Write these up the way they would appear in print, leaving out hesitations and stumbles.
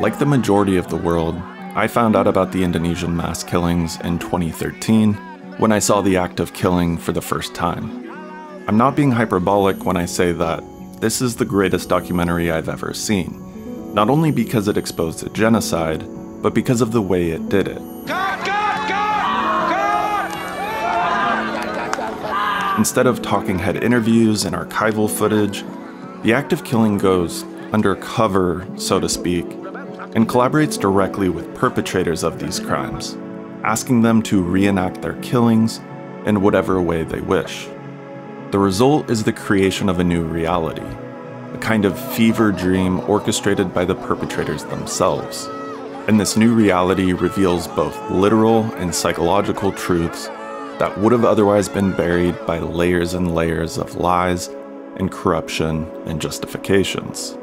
Like the majority of the world, I found out about the Indonesian mass killings in 2013 when I saw the act of killing for the first time. I'm not being hyperbolic when I say that this is the greatest documentary I've ever seen, not only because it exposed a genocide, but because of the way it did it. Instead of talking head interviews and archival footage, the act of killing goes undercover, so to speak, and collaborates directly with perpetrators of these crimes, asking them to reenact their killings in whatever way they wish. The result is the creation of a new reality, a kind of fever dream orchestrated by the perpetrators themselves. And this new reality reveals both literal and psychological truths that would have otherwise been buried by layers and layers of lies and corruption and justifications.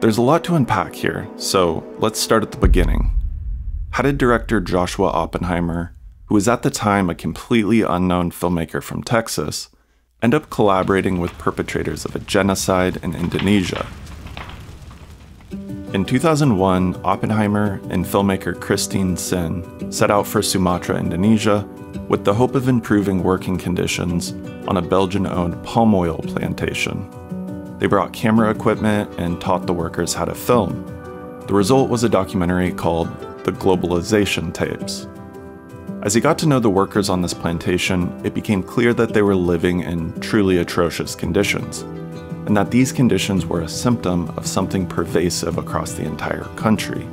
There's a lot to unpack here, so let's start at the beginning. How did director Joshua Oppenheimer, who was at the time a completely unknown filmmaker from Texas, end up collaborating with perpetrators of a genocide in Indonesia? In 2001, Oppenheimer and filmmaker Christine Sin set out for Sumatra, Indonesia, with the hope of improving working conditions on a Belgian-owned palm oil plantation. They brought camera equipment and taught the workers how to film. The result was a documentary called The Globalization Tapes. As he got to know the workers on this plantation, it became clear that they were living in truly atrocious conditions, and that these conditions were a symptom of something pervasive across the entire country.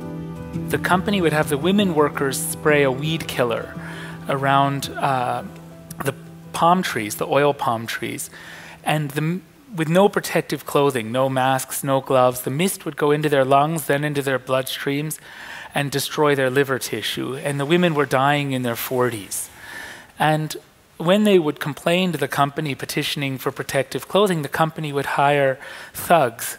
The company would have the women workers spray a weed killer around the palm trees, the oil palm trees, and with no protective clothing, no masks, no gloves, the mist would go into their lungs, then into their bloodstreams, and destroy their liver tissue. And the women were dying in their 40s. And when they would complain to the company petitioning for protective clothing, the company would hire thugs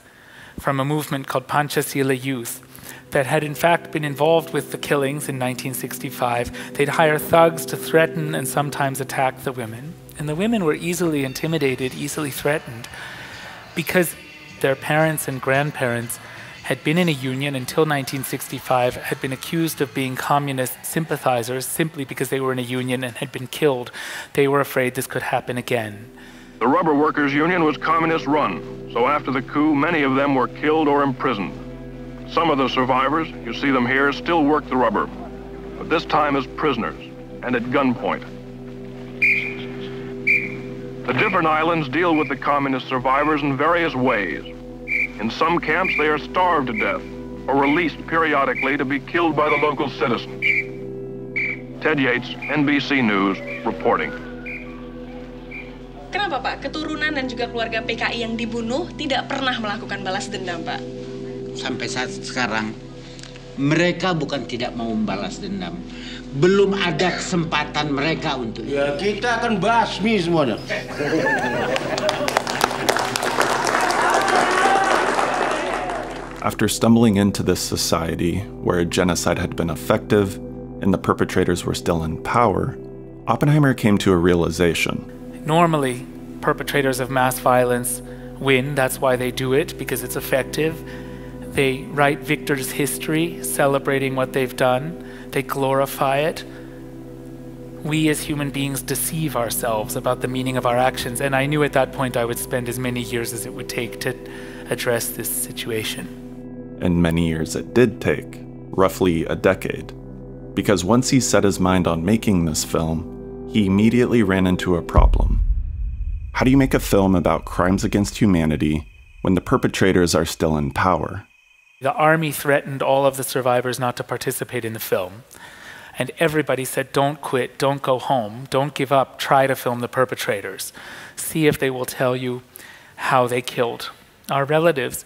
from a movement called Pancasila Youth that had in fact been involved with the killings in 1965. They'd hire thugs to threaten and sometimes attack the women. And the women were easily intimidated, easily threatened, because their parents and grandparents had been in a union until 1965, had been accused of being communist sympathizers simply because they were in a union and had been killed. They were afraid this could happen again. The Rubber Workers Union was communist-run, so after the coup, many of them were killed or imprisoned. Some of the survivors, you see them here, still work the rubber, but this time as prisoners and at gunpoint. The different islands deal with the communist survivors in various ways. In some camps, they are starved to death or released periodically to be killed by the local citizens. Ted Yates, NBC News, reporting. Kenapa, Pak? Keturunan dan juga keluarga PKI yang dibunuh tidak pernah melakukan balas dendam, Pak? Sampai saat sekarang, mereka bukan tidak mau membalas dendam. Belum ada kesempatan mereka untuk itu. Ya, kita akan basmi semuanya. After stumbling into this society where a genocide had been effective and the perpetrators were still in power, Oppenheimer came to a realization. Normally, perpetrators of mass violence win. That's why they do it, because it's effective. They write victors' history, celebrating what they've done. They glorify it. We as human beings deceive ourselves about the meaning of our actions, and I knew at that point I would spend as many years as it would take to address this situation. And many years it did take, roughly a decade. Because once he set his mind on making this film, he immediately ran into a problem. How do you make a film about crimes against humanity when the perpetrators are still in power? The army threatened all of the survivors not to participate in the film. And everybody said, don't quit, don't go home, don't give up, try to film the perpetrators. See if they will tell you how they killed our relatives.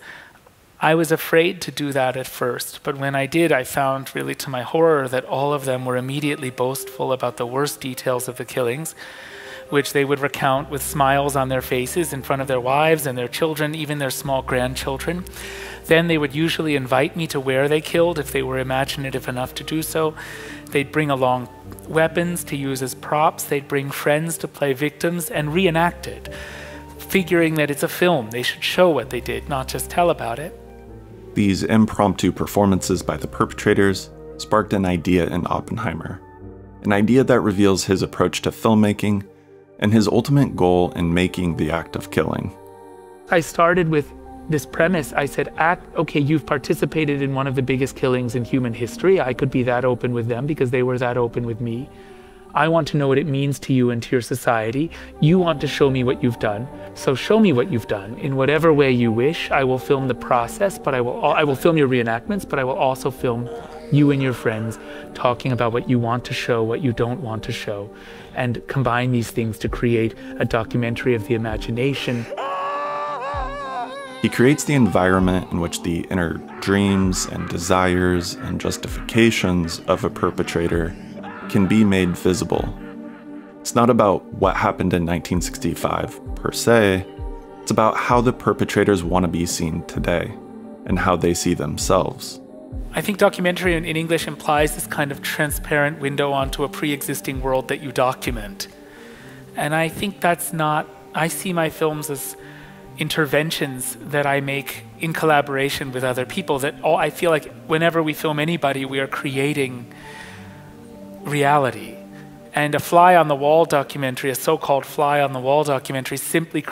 I was afraid to do that at first, but when I did, I found, really to my horror, that all of them were immediately boastful about the worst details of the killings, which they would recount with smiles on their faces in front of their wives and their children, even their small grandchildren. Then they would usually invite me to where they killed if they were imaginative enough to do so. They'd bring along weapons to use as props. They'd bring friends to play victims and reenact it, figuring that it's a film. They should show what they did, not just tell about it. These impromptu performances by the perpetrators sparked an idea in Oppenheimer, an idea that reveals his approach to filmmaking and his ultimate goal in making the act of killing. I started with this premise. I said, okay, you've participated in one of the biggest killings in human history. I could be that open with them because they were that open with me. I want to know what it means to you and to your society. You want to show me what you've done. So show me what you've done in whatever way you wish. I will film the process, but I will film your reenactments, but I will also film you and your friends talking about what you want to show, what you don't want to show, and combine these things to create a documentary of the imagination. He creates the environment in which the inner dreams and desires and justifications of a perpetrator can be made visible. It's not about what happened in 1965 per se, it's about how the perpetrators want to be seen today and how they see themselves. I think documentary in English implies this kind of transparent window onto a pre-existing world that you document. And I think that's not, I see my films as interventions that I make in collaboration with other people, that I feel like whenever we film anybody, we are creating reality. And a fly-on-the-wall documentary, a so-called fly-on-the-wall documentary, simply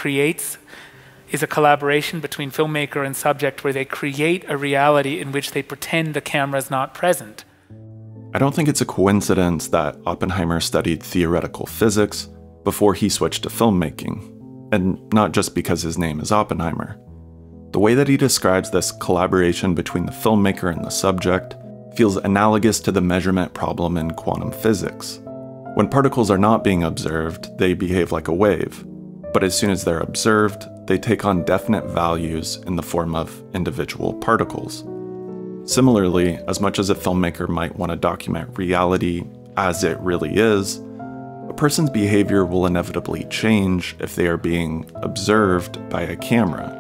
is a collaboration between filmmaker and subject where they create a reality in which they pretend the camera's not present. I don't think it's a coincidence that Oppenheimer studied theoretical physics before he switched to filmmaking, and not just because his name is Oppenheimer. The way that he describes this collaboration between the filmmaker and the subject feels analogous to the measurement problem in quantum physics. When particles are not being observed, they behave like a wave, but as soon as they're observed, they take on definite values in the form of individual particles. Similarly, as much as a filmmaker might want to document reality as it really is, a person's behavior will inevitably change if they are being observed by a camera.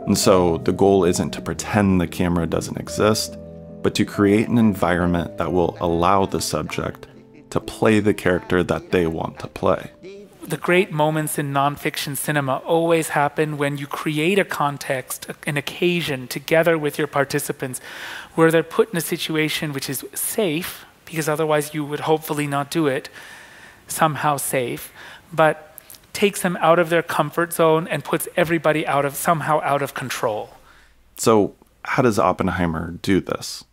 And so the goal isn't to pretend the camera doesn't exist, but to create an environment that will allow the subject to play the character that they want to play. The great moments in nonfiction cinema always happen when you create a context, an occasion, together with your participants, where they're put in a situation which is safe, because otherwise you would hopefully not do it, somehow safe, but takes them out of their comfort zone and puts everybody somehow out of control. So how does Oppenheimer do this?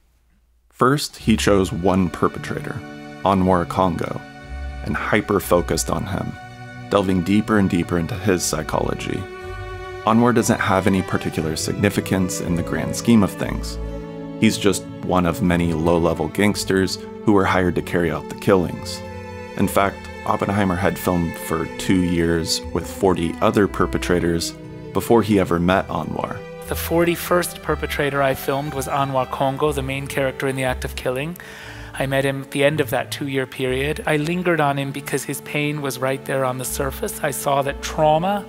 First, he chose one perpetrator, Anwar Congo, and hyper-focused on him, delving deeper and deeper into his psychology. Anwar doesn't have any particular significance in the grand scheme of things. He's just one of many low-level gangsters who were hired to carry out the killings. In fact, Oppenheimer had filmed for 2 years with 40 other perpetrators before he ever met Anwar. The 41st perpetrator I filmed was Anwar Congo, the main character in the act of killing. I met him at the end of that 2-year period. I lingered on him because his pain was right there on the surface. I saw that trauma,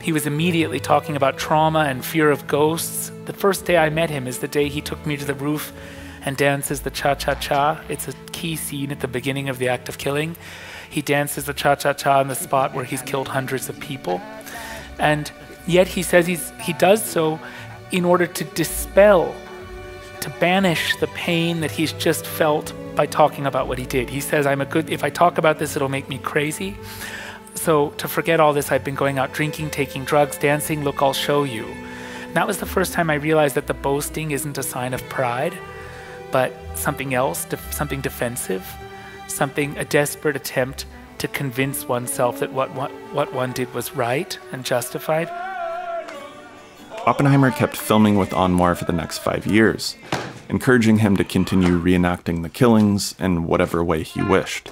he was immediately talking about trauma and fear of ghosts. The first day I met him is the day he took me to the roof and dances the cha-cha-cha. It's a key scene at the beginning of the act of killing. He dances the cha-cha-cha on the spot where he's killed hundreds of people. And yet he says he does so in order to dispel, to banish the pain that he's just felt by talking about what he did. He says, if I talk about this, it'll make me crazy. So to forget all this, I've been going out drinking, taking drugs, dancing, look, I'll show you. And that was the first time I realized that the boasting isn't a sign of pride, but something else, something defensive, a desperate attempt to convince oneself that what one did was right and justified. Oppenheimer kept filming with Anwar for the next 5 years, encouraging him to continue reenacting the killings in whatever way he wished.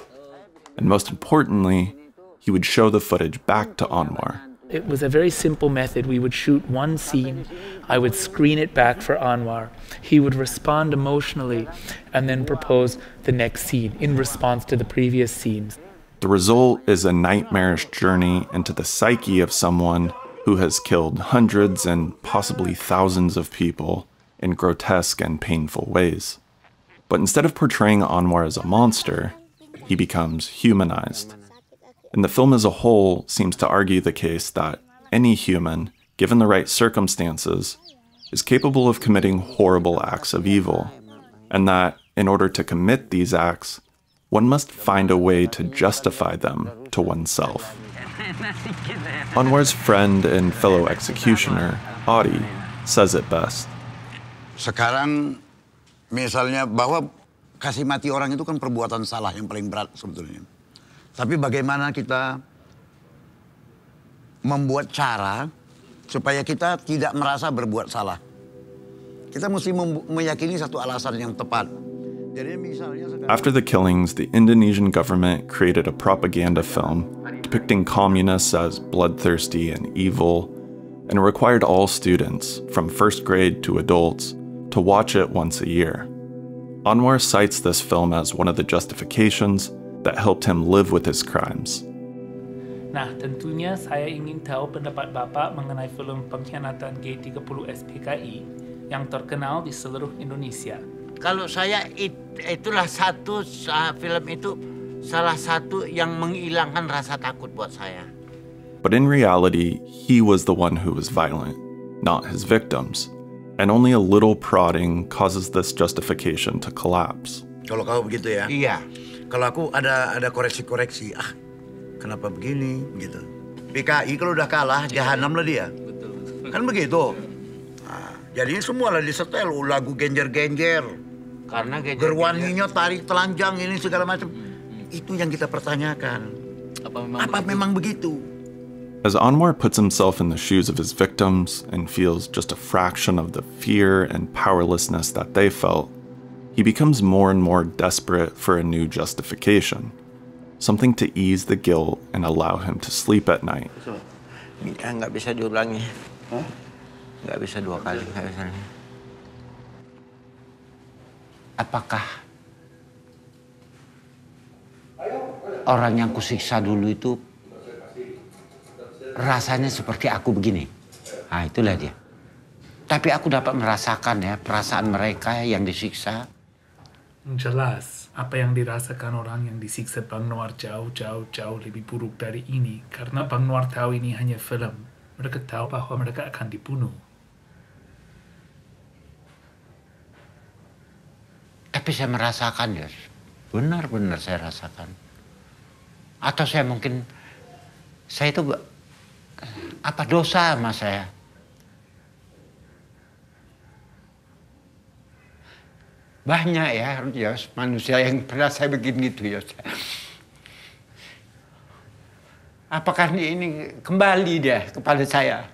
And most importantly, he would show the footage back to Anwar. It was a very simple method. We would shoot one scene, I would screen it back for Anwar. He would respond emotionally and then propose the next scene in response to the previous scenes. The result is a nightmarish journey into the psyche of someone who has killed hundreds and possibly thousands of people in grotesque and painful ways. But instead of portraying Anwar as a monster, he becomes humanized. And the film as a whole seems to argue the case that any human, given the right circumstances, is capable of committing horrible acts of evil, and that, in order to commit these acts, one must find a way to justify them to oneself. Anwar's friend and fellow executioner, Adi, says it best. Sekarang, misalnya bahwa kasih mati orang itu kan perbuatan salah yang paling berat sebetulnya. Tapi bagaimana kita membuat cara supaya kita tidak merasa berbuat salah. Kita mesti meyakini satu alasan yang tepat. After the killings, the Indonesian government created a propaganda film depicting communists as bloodthirsty and evil, and required all students, from first grade to adults, to watch it once a year. Anwar cites this film as one of the justifications that helped him live with his crimes. Nah, tentunya saya ingin tahu pendapat Bapak mengenai film pengkhianatan G30 SPKI yang terkenal di seluruh Indonesia. Kalau saya itulah satu film itu salah satu yang menghilangkan rasa takut buat saya. But in reality, he was the one who was violent, not his victims. And only a little prodding causes this justification to collapse. Kalau kau begitu ya? Iya. Kalau aku ada koreksi-koreksi, kenapa begini, gitu. PKI kalau udah kalah, jahanam lah dia. Betul. Kan begitu. Jadinya semua lah disetel, lagu genjer-genjer. Karena gerwaninya tarik telanjang ini segala macam. Itu yang kita pertanyakan. Apa memang begitu? As Anwar puts himself in the shoes of his victims and feels just a fraction of the fear and powerlessness that they felt, he becomes more and more desperate for a new justification, something to ease the guilt and allow him to sleep at night. Nggak bisa diulangi. Nggak bisa dua kali. Nggak bisa. Apakah orang yang kusiksa dulu itu rasanya seperti aku begini? Nah, itulah dia. Tapi aku dapat merasakan ya perasaan mereka yang disiksa. Jelas, apa yang dirasakan orang yang disiksa Bang Noir jauh lebih buruk dari ini. Karena Bang Noir tahu ini hanya film. Mereka tahu bahwa mereka akan dibunuh. Tapi saya merasakan ya, benar-benar saya rasakan. Atau saya mungkin, saya itu apa dosa sama saya? Banyak ya manusia yang pernah saya begini gitu ya. Apakah ini kembali dia kepada saya?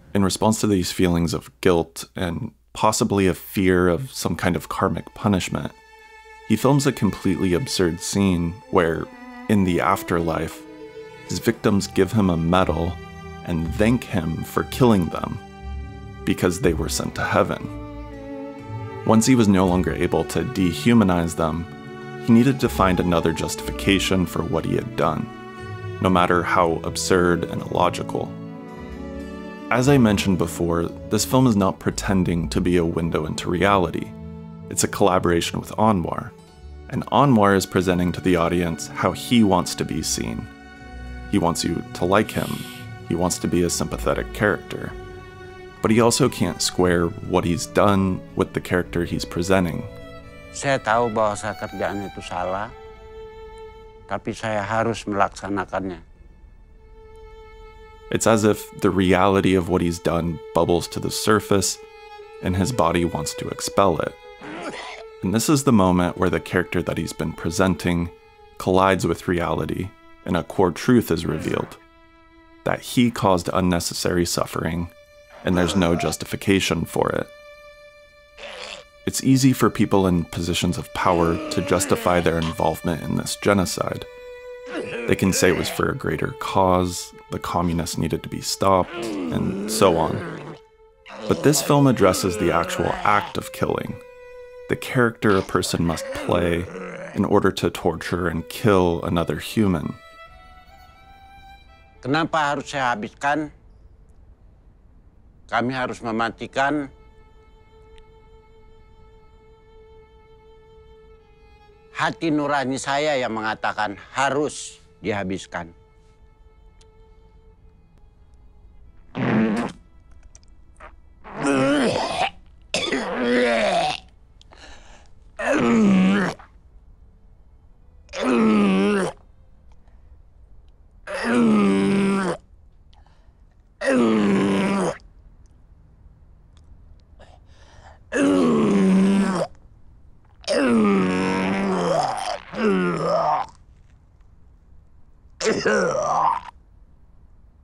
In response to these feelings of guilt and possibly a fear of some kind of karmic punishment, he films a completely absurd scene where, in the afterlife, his victims give him a medal and thank him for killing them because they were sent to heaven. Once he was no longer able to dehumanize them, he needed to find another justification for what he had done, no matter how absurd and illogical. As I mentioned before, this film is not pretending to be a window into reality. It's a collaboration with Anwar, and Anwar is presenting to the audience how he wants to be seen. He wants you to like him, he wants to be a sympathetic character, but he also can't square what he's done with the character he's presenting. Saya tahu bahwa saya kerjaan itu salah, tapi saya harus melaksanakannya. It's as if the reality of what he's done bubbles to the surface, and his body wants to expel it. And this is the moment where the character that he's been presenting collides with reality, and a core truth is revealed. That he caused unnecessary suffering, and there's no justification for it. It's easy for people in positions of power to justify their involvement in this genocide. They can say it was for a greater cause, the communists needed to be stopped, and so on. But this film addresses the actual act of killing, the character a person must play in order to torture and kill another human. Kenapa harus saya habiskan? Kami harus mematikan. Hati nurani saya yang mengatakan harus dihabiskan.